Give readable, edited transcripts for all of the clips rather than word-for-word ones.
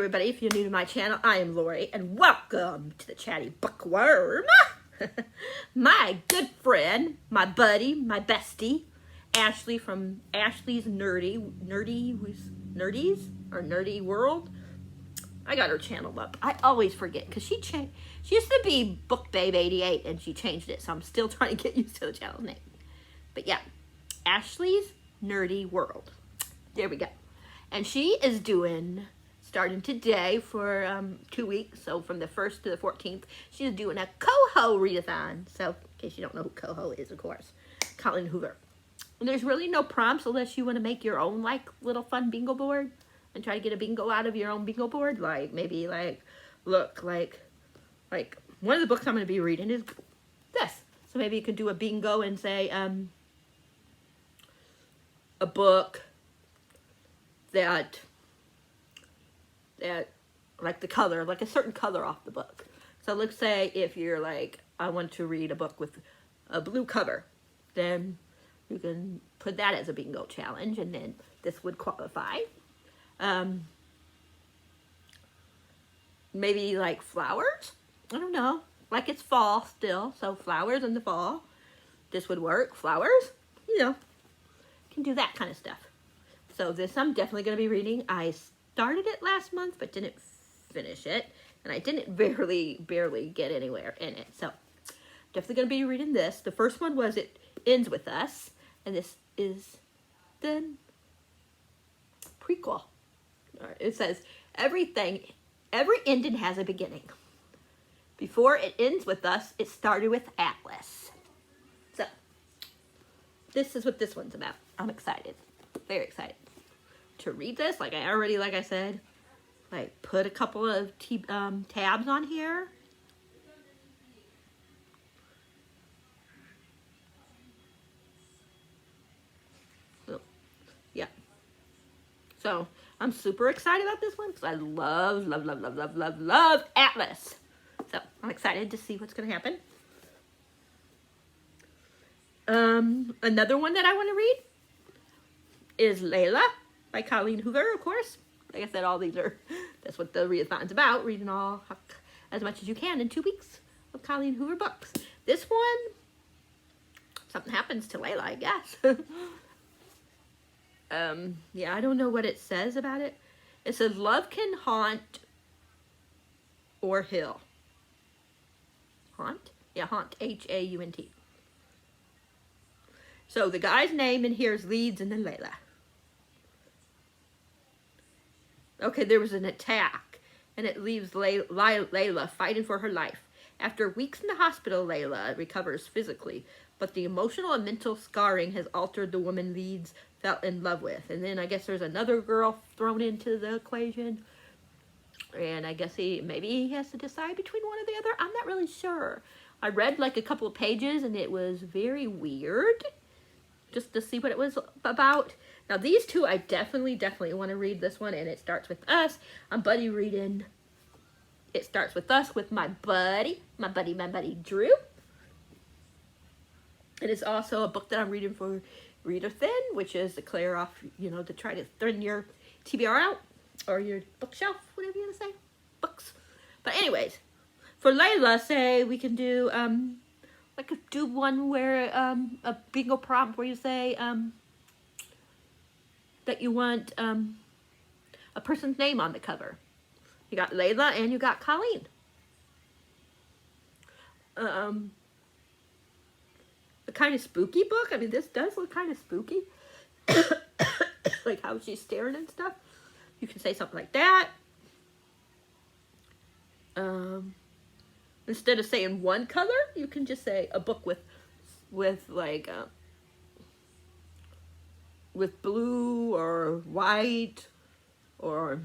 everybody, if you're new to my channel, I am Lori, and welcome to the Chatty Bookworm. My good friend, my buddy, my bestie, Ashley from Ashley's Nerdy World. I got her channel up. I always forget, because she used to be BookBabe88, and she changed it, so I'm still trying to get used to the channel name. But yeah, Ashley's Nerdy World. There we go. And she is doing, starting today for 2 weeks, so from the 1st to the 14th, she's doing a CoHo readathon. So, in case you don't know who CoHo is, of course, Colleen Hoover. And there's really no prompts unless you want to make your own, like, little fun bingo board and try to get a bingo out of your own bingo board. Like, maybe, like, look, like one of the books I'm going to be reading is this. So maybe you could do a bingo and say, a book that like the color, like a certain color off the book. So let's say if you're like, I want to read a book with a blue cover, then you can put that as a bingo challenge, and then this would qualify. Maybe like flowers, I don't know, like it's fall still, so flowers in the fall, this would work. Flowers, you know, can do that kind of stuff. So this I'm definitely going to be reading. I started it last month, but didn't finish it. And I didn't barely get anywhere in it. So definitely going to be reading this. The first one was It Ends With Us. And this is the prequel. It says, every ending has a beginning. Before it ends with us, it started with Atlas. So this is what this one's about. I'm excited. Very excited to read this. Like I said, like put a couple of tabs on here. So, yeah. So I'm super excited about this one because I love Atlas. So I'm excited to see what's going to happen. Another one that I want to read is Layla by Colleen Hoover, of course. Like I said, all these are, that's what the readathon's about, reading all as much as you can in 2 weeks of Colleen Hoover books. This one, something happens to Layla, I guess. Yeah, I don't know what it says about it. It says, love can haunt or heal. Haunt? Yeah, haunt, H-A-U-N-T. So the guy's name in here is Leeds and then Layla. Okay, there was an attack, and it leaves Layla fighting for her life. After weeks in the hospital, Layla recovers physically, but the emotional and mental scarring has altered the woman Leeds fell in love with. And then I guess there's another girl thrown into the equation, and I guess maybe he has to decide between one or the other. I'm not really sure. I read like a couple of pages, and it was very weird, just to see what it was about. Now these two, I definitely want to read this one, and It Starts With Us. I'm buddy reading It Starts With Us with my buddy Drew. It is also a book that I'm reading for ReadATHON, which is to clear off, you know, to try to thin your TBR out, or your bookshelf, whatever you want to say, books. But anyways, for Layla, say we can do, like do one where, a bingo prompt where you say, that you want a person's name on the cover. You got Layla and you got Colleen. A kind of spooky book. I mean, this does look kind of spooky. Like how she's staring and stuff. You can say something like that. Instead of saying one color, you can just say a book with like with blue or white or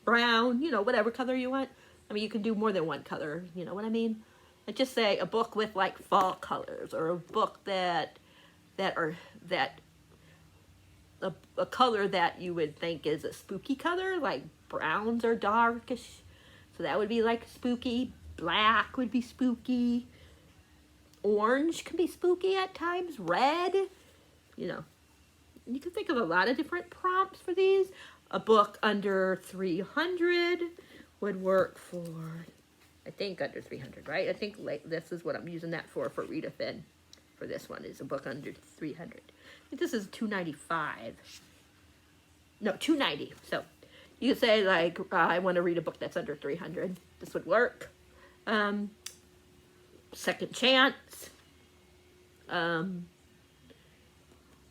brown, you know, whatever color you want. I mean, you can do more than one color, you know what I mean? Like just say a book with like fall colors, or a book a color that you would think is a spooky color, like browns are darkish, so that would be like spooky. Black would be spooky. Orange can be spooky at times. Red, you know. You can think of a lot of different prompts for these. A book under 300 would work for, I think under 300, right? I think like this is what I'm using that for ReadATHON. For this one is a book under 300. I think this is 295. No, 290. So you could say like, I want to read a book that's under 300. This would work. Second chance.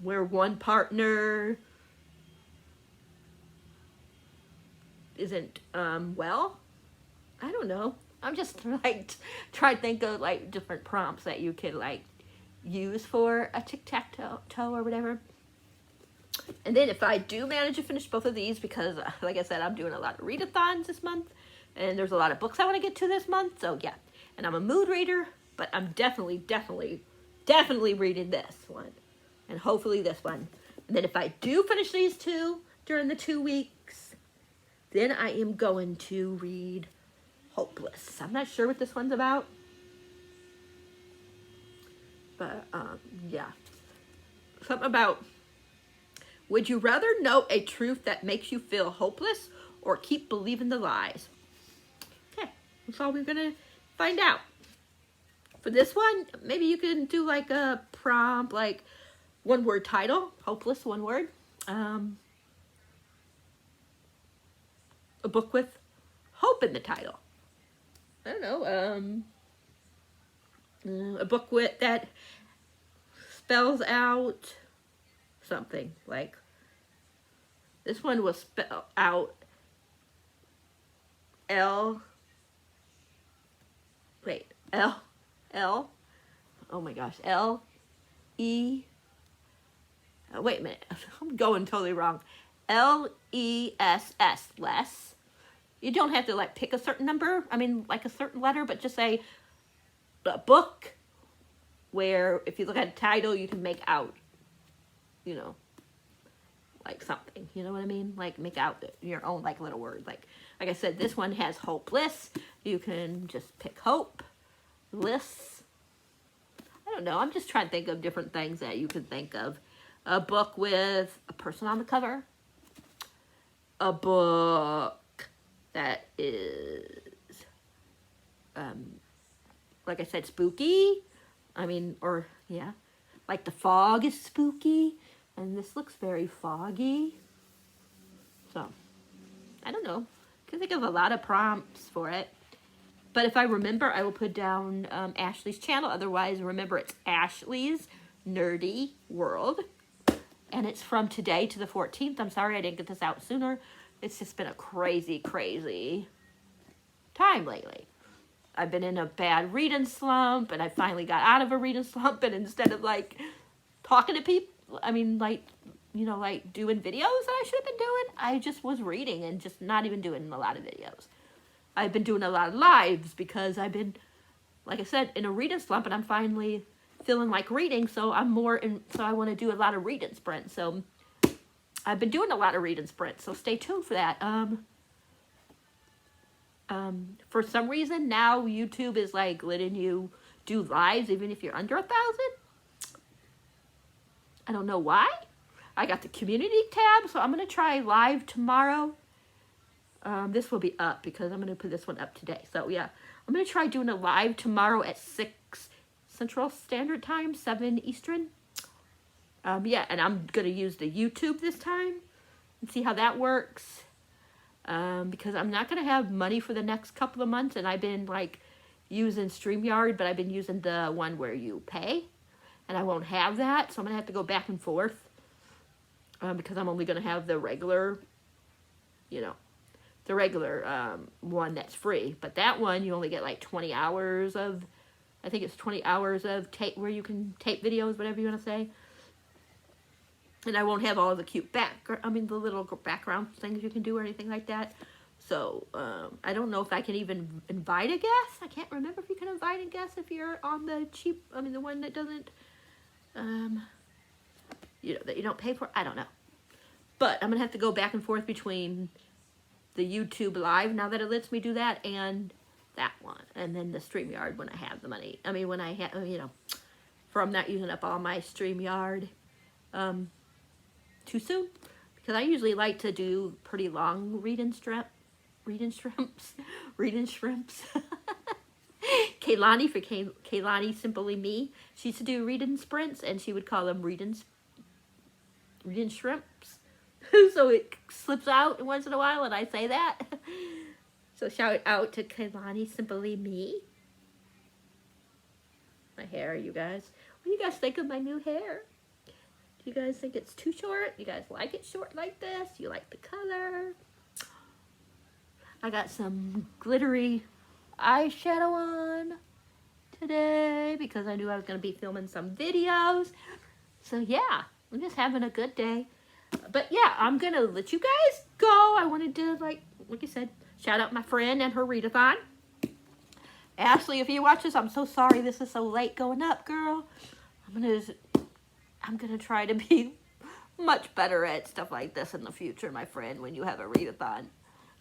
Where one partner isn't well. I don't know. I'm just like trying to think of like different prompts that you could like use for a tic-tac-toe or whatever. And then if I do manage to finish both of these, because like I said, I'm doing a lot of readathons this month, and there's a lot of books I want to get to this month. So yeah, and I'm a mood reader, but I'm definitely reading this one, and hopefully this one. And then if I do finish these two during the 2 weeks, then I am going to read Hopeless. I'm not sure what this one's about, but yeah, something about, would you rather know a truth that makes you feel hopeless or keep believing the lies? Okay, that's all we're gonna find out. For this one, maybe you can do like a prompt, like one word title, hopeless, one word. A book with hope in the title. I don't know, a book with that spells out something, like this one was spelled out L, oh my gosh, L-E, wait a minute, I'm going totally wrong, L-E-S-S, less. You don't have to like pick a certain number, I mean like a certain letter, but just say a book where if you look at a title, you can make out, you know, like something, you know what I mean? Like make out your own like little word. Like I said, this one has hopeless. You can just pick hope, bliss. I don't know. I'm just trying to think of different things that you can think of. A book with a person on the cover. A book that is, like I said, spooky. I mean, or yeah, like The Fog is spooky. And this looks very foggy. So, I don't know. I can think of a lot of prompts for it. But if I remember, I will put down Ashley's channel. Otherwise, remember, it's Ashley's Nerdy World. And it's from today to the 14th. I'm sorry I didn't get this out sooner. It's just been a crazy, crazy time lately. I've been in a bad reading slump. And I finally got out of a reading slump. And instead of, like, talking to people, I mean, like, you know, like doing videos that I should have been doing, I just was reading and just not even doing a lot of videos. I've been doing a lot of lives because I've been, like I said, in a reading slump, and I'm finally feeling like reading, so I'm more in, so I want to do a lot of reading sprints. So I've been doing a lot of reading sprints, so stay tuned for that. For some reason, now YouTube is like letting you do lives even if you're under 1,000. I don't know why. I got the community tab, so I'm going to try live tomorrow. This will be up because I'm going to put this one up today. So, yeah, I'm going to try doing a live tomorrow at 6 Central Standard Time, 7 Eastern. Yeah, and I'm going to use the YouTube this time and see how that works. Because I'm not going to have money for the next couple of months, and I've been, like, using StreamYard, but I've been using the one where you pay. And I won't have that, so I'm going to have to go back and forth. Because I'm only going to have the regular, you know, the regular one that's free. But that one, you only get like 20 hours of, I think it's 20 hours of tape, where you can tape videos, whatever you want to say. And I won't have all the cute the little background things you can do or anything like that. So, I don't know if I can even invite a guest. I can't remember if you can invite a guest if you're on the cheap, the one that doesn't, you know, that you don't pay for. I don't know. But I'm going to have to go back and forth between the YouTube Live, now that it lets me do that, and that one. And then the StreamYard when I have the money. When I have, you know, for I'm not using up all my StreamYard too soon. because I usually like to do pretty long reading shrimps. Kaylani for Kaylani Simply Me. She used to do reading sprints, and she would call them reading shrimps. So it slips out once in a while, and I say that. So shout out to Kaylani Simply Me. My hair, you guys. What do you guys think of my new hair? Do you guys think it's too short? You guys like it short like this? You like the color? I got some glittery eyeshadow on today because I knew I was going to be filming some videos. So yeah, I'm just having a good day. But yeah, I'm going to let you guys go. I wanted to, like I said, shout out my friend and her readathon. Ashley, if you watch this, I'm so sorry this is so late going up, girl. I'm gonna try to be much better at stuff like this in the future, my friend, when you have a readathon.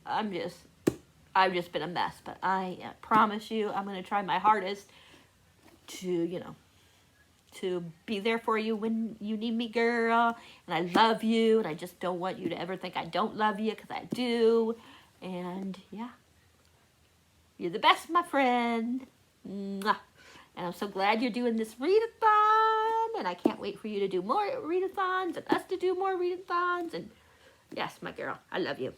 I've just been a mess, but I promise you I'm gonna try my hardest to, to be there for you when you need me, girl. And I love you, and I just don't want you to ever think I don't love you, because I do. And yeah. You're the best, my friend. Mwah. And I'm so glad you're doing this readathon. And I can't wait for you to do more readathons and us to do more readathons. And yes, my girl, I love you.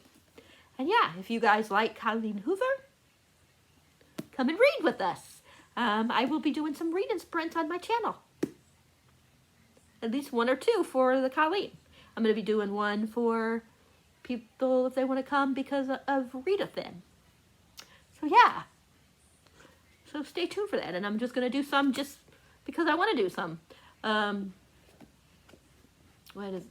And yeah, if you guys like Colleen Hoover, come and read with us. I will be doing some reading sprints on my channel. At least 1 or 2 for the Colleen. I'm going to be doing one for people if they want to come because of ReadATHON. So yeah, so stay tuned for that, and I'm just going to do some just because I want to do some. What is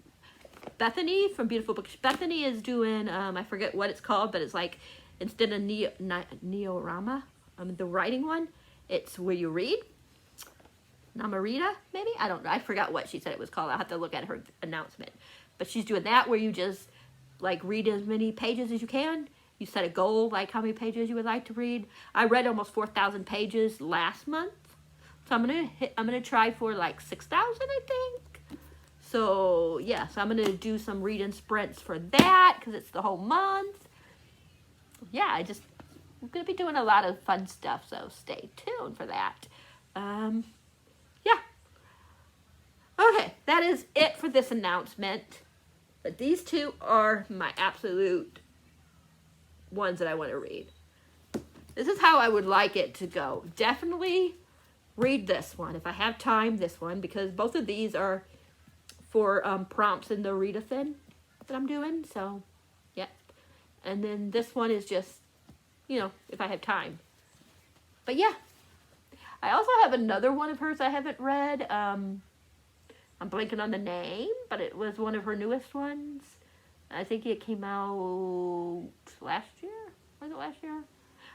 Bethany from Beautiful Books? Bethany is doing, I forget what it's called, but it's like, instead of Neorama, the writing one, it's where you read. Namarita, maybe? I don't know. I forgot what she said it was called. I'll have to look at her announcement. But she's doing that where you just, like, read as many pages as you can. You set a goal, like how many pages you would like to read. I read almost 4,000 pages last month. So I'm gonna try for like 6,000, I think. So yeah, so I'm gonna do some reading sprints for that because it's the whole month. Yeah, I'm gonna be doing a lot of fun stuff, so stay tuned for that. Yeah. Okay, that is it for this announcement. But these 2 are my absolute ones that I want to read. This is how I would like it to go. Definitely read this one if I have time, this one, because both of these are for prompts in the ReadATHON that I'm doing. So yeah, and then this one is just, if I have time. But yeah, I also have another one of hers I haven't read. I'm blanking on the name, but it was one of her newest ones. I think it came out last year. Was it last year?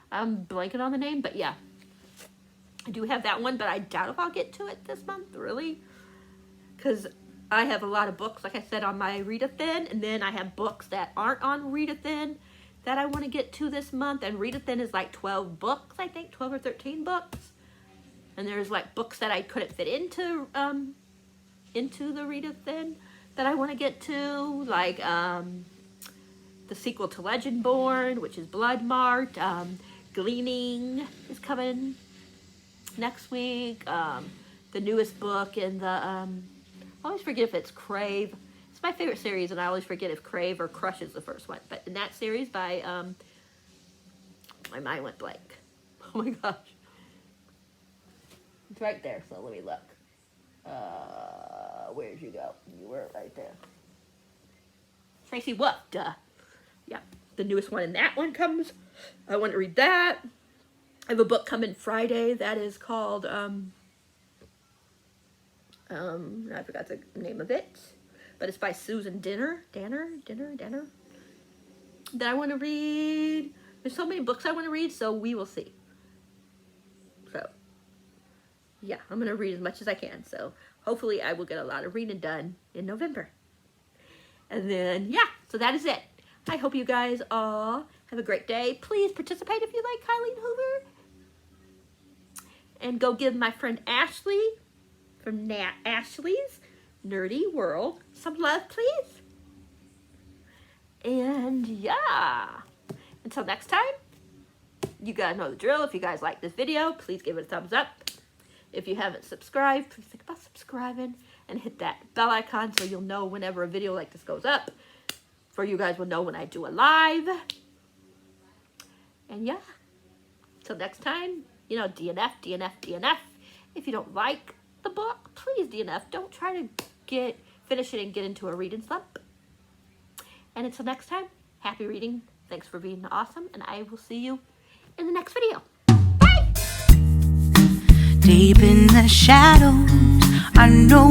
I'm blanking on the name, but yeah. I do have that one, but I doubt if I'll get to it this month, really. Because I have a lot of books, like I said, on my ReadATHON, and then I have books that aren't on ReadATHON that I want to get to this month. And ReadATHON is like 12 books, I think, 12 or 13 books. And there's like books that I couldn't fit into the ReadATHON that I want to get to, like the sequel to Legendborn, which is Bloodmarked. Gleaning is coming next week. The newest book in the, I always forget if it's Crave. It's my favorite series, and I always forget if Crave or Crush is the first one. But in that series by, my mind went blank. Oh my gosh. It's right there, so let me look. Where'd you go? You were right there. Tracy Wolf, duh. Yeah, the newest one, and that one comes. I want to read that. I have a book coming Friday that is called, I forgot the name of it, but it's by Susan Danner, that I want to read. There's so many books I want to read, so we will see. So, yeah, I'm going to read as much as I can, so hopefully I will get a lot of reading done in November. And then, yeah, so that is it. I hope you guys all have a great day. Please participate if you like Colleen Hoover. And go give my friend Ashley from Ashley's Nerdy World some love, please. And yeah, until next time, you guys know the drill. If you guys like this video, please give it a thumbs up. If you haven't subscribed, please think about subscribing and hit that bell icon so you'll know whenever a video like this goes up. For you guys will know when I do a live. And yeah, till next time, you know, DNF, DNF, DNF. If you don't like the book, please DNF. Don't try to finish it and get into a reading slump. And until next time, happy reading. Thanks for being awesome. And I will see you in the next video. Bye! Deep in the shadows, I know